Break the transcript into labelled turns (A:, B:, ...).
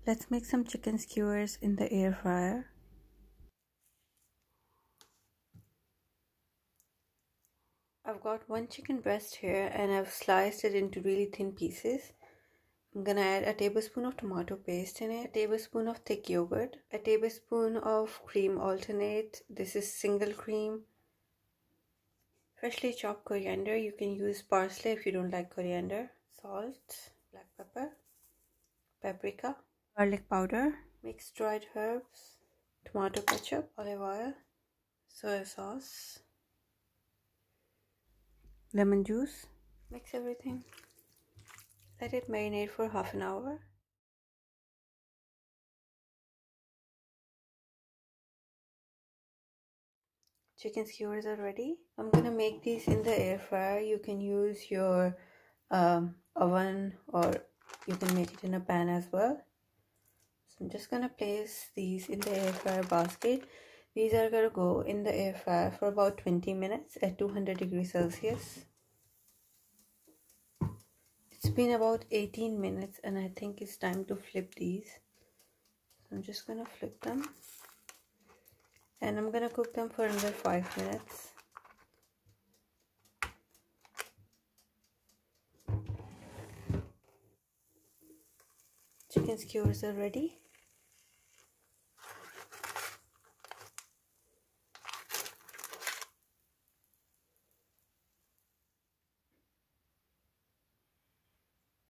A: Let's make some chicken skewers in the air fryer. I've got one chicken breast here and I've sliced it into really thin pieces. I'm gonna add a tablespoon of tomato paste in it, a tablespoon of thick yogurt, a tablespoon of cream alternate. This is single cream. Freshly chopped coriander. You can use parsley if you don't like coriander. Salt, black pepper, paprika, garlic powder, mixed dried herbs, tomato ketchup, olive oil, soy sauce, lemon juice. Mix everything. Let it marinate for half an hour. Chicken skewers are ready. I'm gonna make these in the air fryer. You can use your oven or you can make it in a pan as well. So I'm just gonna place these in the air fryer basket. These are gonna go in the air fryer for about 20 minutes at 200 degrees Celsius. It's been about 18 minutes and I think it's time to flip these. So I'm just gonna flip them. And I'm gonna cook them for another 5 minutes. Chicken skewers are ready.